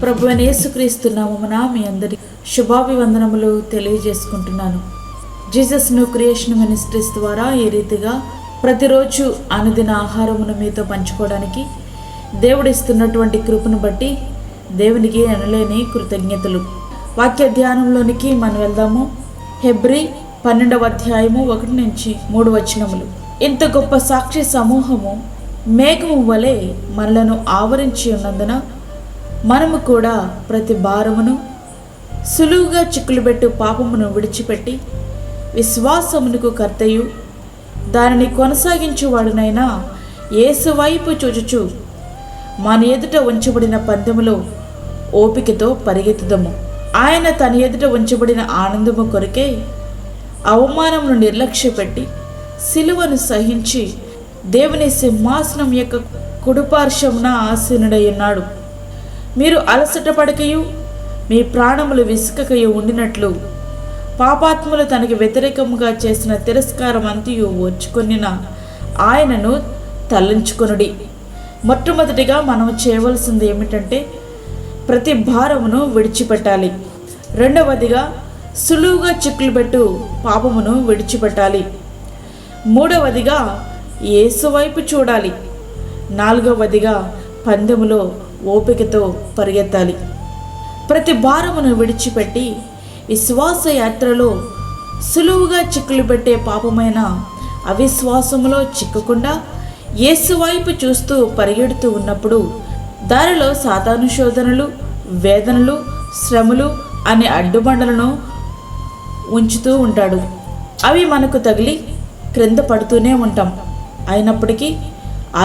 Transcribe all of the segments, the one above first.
ప్రభువైన యేసుక్రీస్తు నామమున మీ అందరి శుభాభివందనములు తెలియజేసుకుంటున్నాను. జీసస్ న్యూ క్రియేషన్ మినిస్ట్రీస్ ద్వారా ఈ రీతిగా ప్రతిరోజు అనుదిన ఆహారమును మీతో పంచుకోవడానికి దేవుడిస్తున్నటువంటి కృపను బట్టి దేవునికి అనలేని కృతజ్ఞతలు. వాక్య ధ్యానంలోనికి మనం వెళ్దాము. హెబ్రీ 12వ అధ్యాయము 1 నుంచి 3 వచనములు. ఇంత గొప్ప సాక్షి సమూహము మేఘము వలె మనలను ఆవరించి ఉన్నందున మనము కూడా ప్రతి భారమును సులువుగా చిక్కులుబెట్టు పాపమును విడిచిపెట్టి విశ్వాసమునకు కర్తయు దానిని కొనసాగించువాడునైనా యేసు వైపు చూచుచు మన ఎదుట ఉంచబడిన పందెములో ఓపికతో పరిగెత్తుదము. ఆయన తన ఎదుట ఉంచబడిన ఆనందము కొరకే అవమానమును నిర్లక్ష్యపెట్టి సిలువను సహించి దేవుని సింహాసనం యొక్క కుడిపార్శ్వమున ఆసీనుడై ఉన్నాడు. మీరు అలసట పడకయు మీ ప్రాణములు విసుకకయు ఉండినట్లు పాపాత్ములు తనకి వ్యతిరేకముగా చేసిన తిరస్కారం అంతయు ఓర్చుకొనిన ఆయనను తలంచుకొనుడి. మొట్టమొదటిగా మనం చేయవలసింది ఏమిటంటే ప్రతి భారమును విడిచిపెట్టాలి. రెండవదిగా సులువుగా చిక్కులుబెట్టు పాపమును విడిచిపెట్టాలి. మూడవదిగా యేసు వైపు చూడాలి. నాలుగవదిగా పందెములో ఓపికతో పరిగెత్తాలి. ప్రతి భారమును విడిచిపెట్టి విశ్వాస యాత్రలో సులువుగా చిక్కులు పెట్టే పాపమైన అవిశ్వాసములో చిక్కకుండా యేసు వైపు చూస్తూ పరిగెడుతూ ఉన్నప్పుడు దారిలో సాతాను శోధనలు, వేదనలు, శ్రమలు అనే అడ్డుబండలను ఉంచుతూ ఉంటాడు. అవి మనకు తగిలి క్రింద పడుతూనే ఉంటాం. అయినప్పటికీ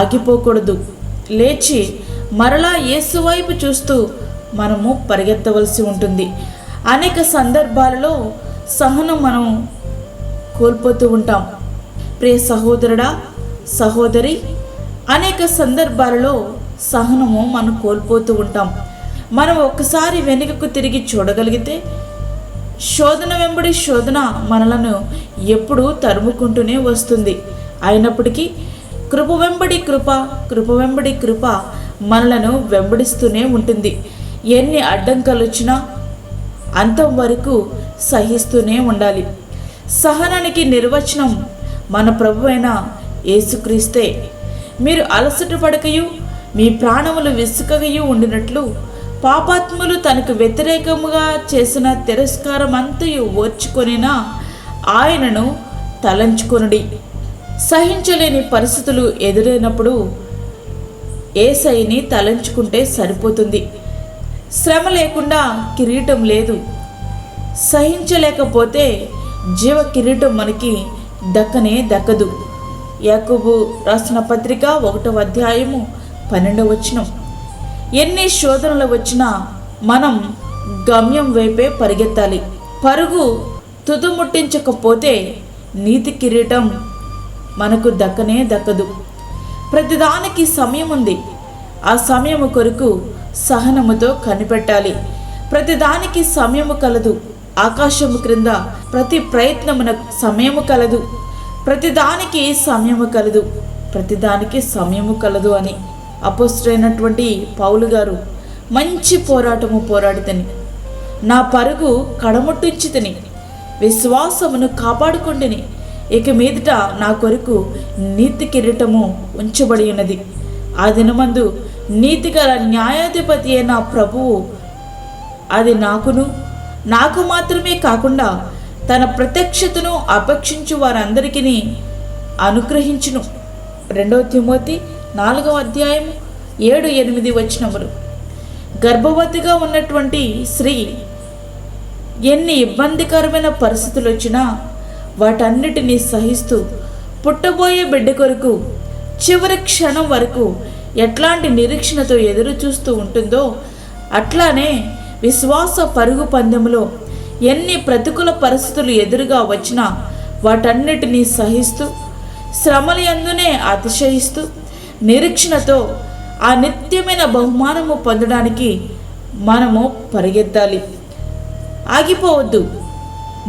ఆగిపోకూడదు. లేచి మరలా యేసు వైపు చూస్తూ మనము పరిగెత్తవలసి ఉంటుంది. అనేక సందర్భాలలో సహనం మనం కోల్పోతూ ఉంటాం. ప్రియ సహోదరుడా, సహోదరి, అనేక సందర్భాలలో సహనము మనం కోల్పోతూ ఉంటాం. మనం ఒక్కసారి వెనుకకు తిరిగి చూడగలిగితే శోధన వెంబడి శోధన మనలను ఎప్పుడూ తరుముకుంటూనే వస్తుంది. అయినప్పటికీ కృప వెంబడి కృప, కృప వెంబడి కృప మనలను వెంబడిస్తూనే ఉంటుంది. ఎన్ని అడ్డంకాలు వచ్చినా అంతం వరకు సహిస్తూనే ఉండాలి. సహనానికి నిర్వచనం మన ప్రభువైన యేసుక్రీస్తే. మీరు అలసట పడకయు మీ ప్రాణములు విసుకయు ఉండినట్లు పాపాత్ములు తనకు వ్యతిరేకముగా చేసిన తిరస్కారం అంతయు ఓర్చుకొనిన ఆయనను తలంచుకొనుడి. సహించలేని పరిస్థితులు ఎదురైనప్పుడు యేసయ్యని తలంచుకుంటే సరిపోతుంది. శ్రమ లేకుండా కిరీటం లేదు. సహించలేకపోతే జీవ కిరీటం మనకి దక్కనే దక్కదు. యాకోబు రాసిన పత్రిక 1వ అధ్యాయము 12వ వచనం. ఎన్ని శోధనలు వచ్చినా మనం గమ్యం వైపే పరిగెత్తాలి. పరుగు తుదముట్టించకపోతే నీతి కిరీటం మనకు దక్కనే దక్కదు. ప్రతిదానికి సమయం ఉంది. ఆ సమయము కొరకు సహనముతో కనిపెట్టాలి. ప్రతిదానికి సమయము కలదు. ఆకాశము క్రింద ప్రతి ప్రయత్నమున సమయము కలదు. ప్రతిదానికి సమయము కలదు. ప్రతిదానికి సమయము కలదు అని అపోస్తలుడైనటువంటి పౌలు గారు మంచి పోరాటము పోరాడితని, నా పరుగు కడముట్టించితిని, విశ్వాసమును కాపాడుకొండిని, ఇక మీదట నా కొరకు నీతి కిరీటము ఉంచబడి ఉన్నది. ఆ దినమందు నీతిగల న్యాయాధిపతి అయిన ప్రభువు అది నాకు మాత్రమే కాకుండా తన ప్రత్యక్షతను అపేక్షించు వారందరికీ అనుగ్రహించును. 2 తిమోతి 4వ అధ్యాయం 7-8 వచనములు. గర్భవతిగా ఉన్నటువంటి స్త్రీ ఎన్ని ఇబ్బందికరమైన పరిస్థితులు వచ్చినా వాటన్నిటినీ సహిస్తూ పుట్టబోయే బిడ్డ కొరకు చివరి క్షణం వరకు ఎట్లాంటి నిరీక్షణతో ఎదురు చూస్తూ ఉంటుందో అట్లానే విశ్వాస పరుగు పందెములో ఎన్ని ప్రతికూల పరిస్థితులు ఎదురుగా వచ్చినా వాటన్నిటినీ సహిస్తూ శ్రమల యందునే అతిశయిస్తూ నిరీక్షణతో ఆ నిత్యమైన బహుమానము పొందడానికి మనము పరిగెత్తాలి. ఆగిపోవద్దు,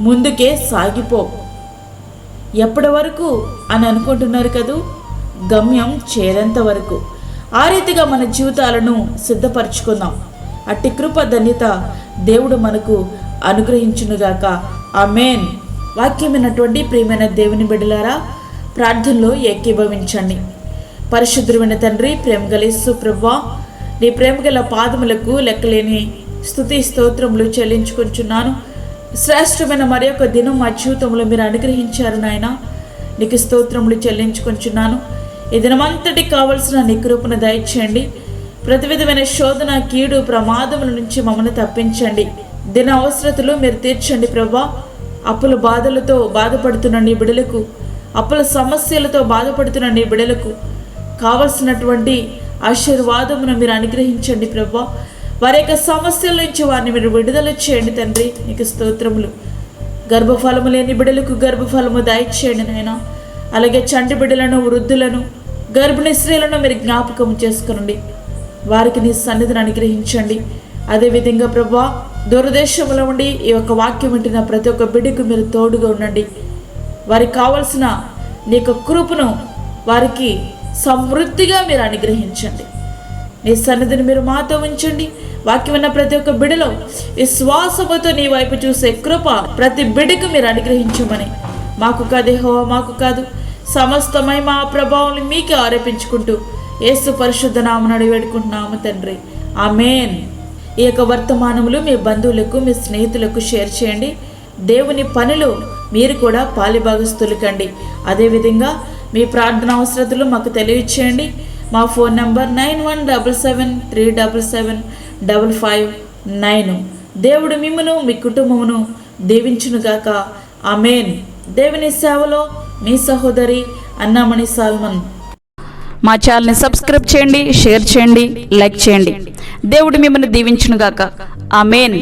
ముందుకే సాగిపో. ఎప్పటి వరకు అని అనుకుంటున్నారు కదూ, గమ్యం చేరేంత వరకు. ఆ రీతిగా మన జీవితాలను సిద్ధపరచుకుందాం. అట్టి కృప ధన్యత దేవుడు మనకు అనుగ్రహించునుగాక. ఆమేన్. వాక్యమైనటువంటి ప్రియమైన దేవుని బిడ్డలారా, ప్రార్థనలో ఏకీభవించండి. పరిశుద్ధుడైన తండ్రి, ప్రేమగల యేసు ప్రభువా, నీ ప్రేమగల పాదములకు లెక్కలేని స్తుతి స్తోత్రములు చెల్లించుకుంటున్నాను. శ్రేష్టమైన మరి యొక్క దినం మా జీవితంలో మీరు అనుగ్రహించారు నాయన, నీకు స్తోత్రములు చెల్లించుకుంటున్నాను. ఈ దినమంతటి కావలసిన నీ కృపను దయచేయండి. ప్రతి విధమైన శోధన, కీడు, ప్రమాదముల నుంచి మమ్మల్ని తప్పించండి. దిన అవసరతలు మీరు తీర్చండి ప్రభా. అప్పుల బాధలతో బాధపడుతున్న నీ బిడలకు, అప్పుల సమస్యలతో బాధపడుతున్న నీ బిడలకు కావలసినటువంటి ఆశీర్వాదమును మీరు అనుగ్రహించండి ప్రభా. వారి యొక్క సమస్యల నుంచి వారిని మీరు విడుదల చేయండి తండ్రి, నీకు స్తోత్రములు. గర్భఫలము లేని బిడలకు గర్భఫలము దయచేయండి నాయన. అలాగే చంటి బిడ్డలను, వృద్ధులను, గర్భిణీ స్త్రీలను మీరు జ్ఞాపకం చేసుకునండి. వారికి నీ సన్నిధిని అనుగ్రహించండి. అదేవిధంగా ప్రభా, దూరదేశంలో ఉండి ఈ యొక్క వాక్యం వింటున్న ప్రతి ఒక్క బిడ్డకు మీరు తోడుగా ఉండండి. వారికి కావలసిన నీ యొక్క కృపను వారికి సమృద్ధిగా మీరు అనుగ్రహించండి. నీ సన్నిధిని మీరు మాతో ఉంచండి. వాక్యం విన్న ప్రతి ఒక్క బిడ్డలో విశ్వాసముతో నీ వైపు చూసే కృప ప్రతి బిడ్డకు మీరు అనుగ్రహించమని, మాకు కాదు యెహోవా, మాకు కాదు, సమస్తమై మా ప్రభావం మీకే ఆరోపించుకుంటూ యేసు పరిశుద్ధ నామమున వేడుకుంటున్నాము తండ్రి. ఆమేన్. ఈ యొక్క వర్తమానములు మీ బంధువులకు, మీ స్నేహితులకు షేర్ చేయండి. దేవుని పనిలో మీరు కూడా పాలిభాగస్తులు కండి. అదేవిధంగా మీ ప్రార్థన అవసరతలు మాకు తెలియచేయండి. మా ఫోన్ నంబర్ 9177377559. దేవుడు మిమ్మును, మీ కుటుంబమును దీవించునుగాక. ఆమేన్. దేవుని సేవలో మీ సహోదరి అన్నామణి సాల్మన్. మా ఛానల్ని సబ్స్క్రైబ్ చేయండి, షేర్ చేయండి, లైక్ చేయండి. దేవుడు మిమ్మల్ని దీవించునుగాక. ఆమేన్.